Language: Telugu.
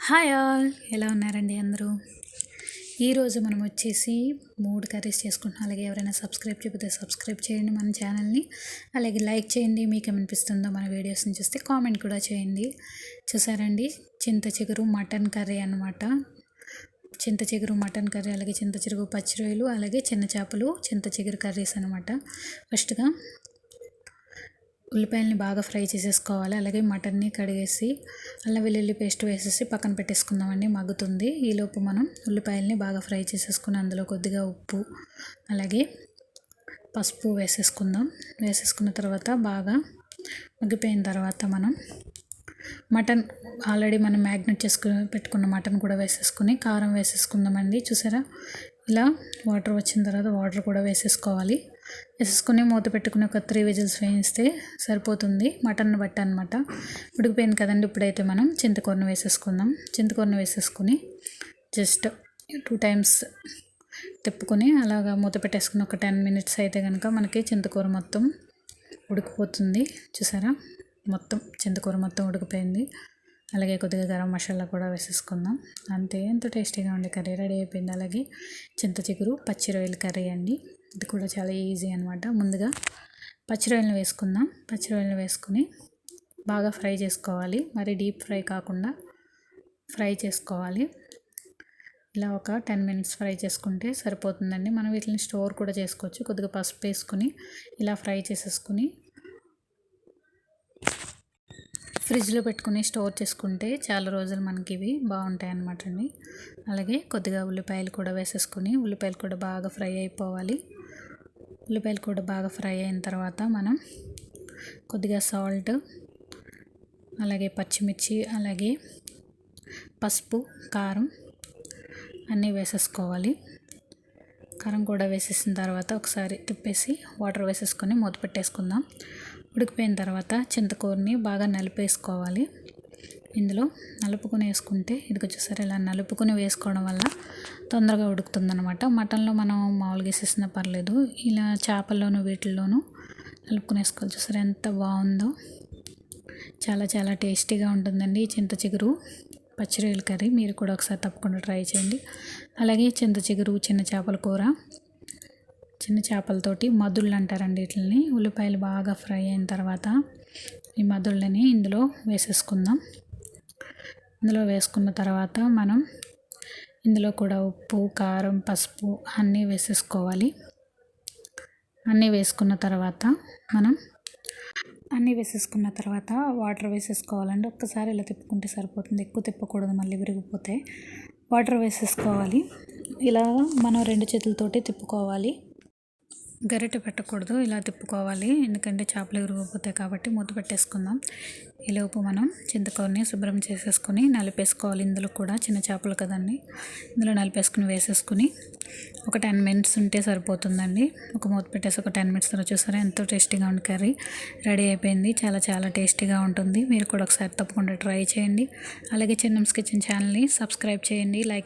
హాయ్ ఆల్, ఎలా ఉన్నారండి అందరూ? ఈరోజు మనం వచ్చేసి 3 కర్రీస్ చేసుకుంటున్నాం. అలాగే ఎవరైనా సబ్స్క్రైబ్ చేయకపోతే సబ్స్క్రైబ్ చేయండి మన ఛానల్ని. అలాగే లైక్ చేయండి, మీకు ఏమనిపిస్తుందో మన వీడియోస్ని చూస్తే కామెంట్ కూడా చేయండి. చూసారండి, చింత చిగురు మటన్ కర్రీ అనమాట. చింత చిగురు మటన్ కర్రీ, అలాగే చింత చిగురు పచ్చి రొయ్యలు, అలాగే చిన్న చేపలు చింత చిగురు కర్రీస్ అనమాట. ఫస్ట్గా ఉల్లిపాయలని బాగా ఫ్రై చేసేసుకోవాలి. అలాగే మటన్ని కడిగేసి అల్లం వెల్లుల్లి పేస్ట్ వేసేసి పక్కన పెట్టేసుకుందామండి, మగ్గుతుంది. ఈలోపు మనం ఉల్లిపాయలని బాగా ఫ్రై చేసేసుకుని అందులో కొద్దిగా ఉప్పు అలాగే పసుపు వేసేసుకున్న తర్వాత బాగా మగ్గిపోయిన తర్వాత మనం మటన్ ఆల్రెడీ మనం మ్యాగ్నెట్ చేసుకుని పెట్టుకున్న మటన్ కూడా వేసేసుకుని కారం వేసేసుకుందామండి. చూసారా, ఇలా వాటర్ వచ్చిన తర్వాత వాటర్ కూడా వేసేసుకొని మూత పెట్టుకుని ఒక 3 విజిల్స్ వేయిస్తే సరిపోతుంది. మటన్ బట్టి అనమాట. ఉడికిపోయింది కదండి. ఇప్పుడైతే మనం చింతకూరను వేసేసుకుందాం. చింతకూరను వేసేసుకుని జస్ట్ 2 టైమ్స్ తిప్పుకొని అలాగా మూత పెట్టేసుకుని ఒక 10 మినిట్స్ అయితే కనుక మనకి చింతకూర మొత్తం ఉడికిపోతుంది. చూసారా, మొత్తం చింతకూర మొత్తం ఉడికిపోయింది. అలాగే కొద్దిగా గరం మసాలా కూడా వేసేసుకుందాం. అంతే, ఎంతో టేస్టీగా ఉండే కర్రీ రెడీ అయిపోయింది. అలాగే చింత చిగురు పచ్చి రొయ్యల కర్రీ అండి. ఇది కూడా చాలా ఈజీ అనమాట. ముందుగా పచ్చి రొయ్యలను వేసుకుందాం. పచ్చి రొయ్యలను వేసుకుని బాగా ఫ్రై చేసుకోవాలి. మరి డీప్ ఫ్రై కాకుండా ఫ్రై చేసుకోవాలి. ఇలా ఒక 10 మినిట్స్ ఫ్రై చేసుకుంటే సరిపోతుందండి. మనం వీటిని స్టోర్ కూడా చేసుకోవచ్చు. కొద్దిగా పసుపు వేసుకుని ఇలా ఫ్రై చేసేసుకుని ఫ్రిడ్జ్లో పెట్టుకుని స్టోర్ చేసుకుంటే చాలా రోజులు మనకి ఇవి బాగుంటాయి అన్నమాట అండి. అలాగే కొద్దిగా ఉల్లిపాయలు కూడా వేసేసుకుని ఉల్లిపాయలు కూడా బాగా ఫ్రై అయిపోవాలి. ఉల్లిపాయలు కూడా బాగా ఫ్రై అయిన తర్వాత మనం కొద్దిగా సాల్ట్, అలాగే పచ్చిమిర్చి, అలాగే పసుపు, కారం అన్నీ వేసేసుకోవాలి. కారం కూడా వేసేసిన తర్వాత ఒకసారి తిప్పేసి వాటర్ వేసేసుకొని మూత పెట్టేసుకుందాం. ఉడికిపోయిన తర్వాత చింతకూరని బాగా నలిపేసుకోవాలి. ఇందులో నలుపుకొని వేసుకుంటే ఇదిగో చూసారు, ఇలా నలుపుకొని వేసుకోవడం వల్ల తొందరగా ఉడుకుతుందనమాట. మటన్లో మనం మామూలుగా వేసేసినా పర్లేదు, ఇలా చేపల్లోనూ వీటిల్లోనూ నలుపుకొని వేసుకోవాలి. చూసారు ఎంత బాగుందో, చాలా చాలా టేస్టీగా ఉంటుందండి ఈ చింత చిగురు పచ్చి రొయ్యల కర్రీ. మీరు కూడా ఒకసారి తప్పకుండా ట్రై చేయండి. అలాగే చింత చిగురు చిన్న చేపల కూర, చిన్న చేపలతోటి మధుళ్ళు అంటారండి వీటిని. ఉల్లిపాయలు బాగా ఫ్రై అయిన తర్వాత ఈ మధుళ్ళని ఇందులో వేసేసుకుందాం. ఇందులో వేసుకున్న తర్వాత మనం ఇందులో కూడా ఉప్పు, కారం, పసుపు అన్నీ వేసేసుకోవాలి. అన్నీ వేసుకున్న తర్వాత వాటర్ వేసేసుకోవాలండి. ఒక్కసారి ఇలా తిప్పుకుంటే సరిపోతుంది, ఎక్కువ తిప్పకూడదు, మళ్ళీ విరిగిపోతే. వాటర్ వేసేసుకోవాలి. ఇలా మనం 2 చేతులతోటి తిప్పుకోవాలి, గరిటె పెట్టకూడదు, ఇలా తిప్పుకోవాలి. ఎందుకంటే చేపలు విరిగిపోతాయి కాబట్టి. మూత పెట్టేసుకుందాం. ఈలోపు మనం చింతకూరని శుభ్రం చేసేసుకొని నలిపేసుకోవాలి. ఇందులో కూడా చిన్న చేపలు కదండి, ఇందులో నలిపేసుకుని వేసేసుకుని ఒక 10 మినిట్స్ ఉంటే సరిపోతుందండి. ఒక మూత పెట్టేసి ఒక 10 మినిట్స్ తర్వాత చూసారా ఎంతో టేస్టీగా ఉండే కర్రీ రెడీ అయిపోయింది. చాలా చాలా టేస్టీగా ఉంటుంది. మీరు కూడా ఒకసారి తప్పకుండా ట్రై చేయండి. అలాగే చిన్నమ్స్ కిచెన్ ఛానల్ని సబ్స్క్రైబ్ చేయండి, లైక్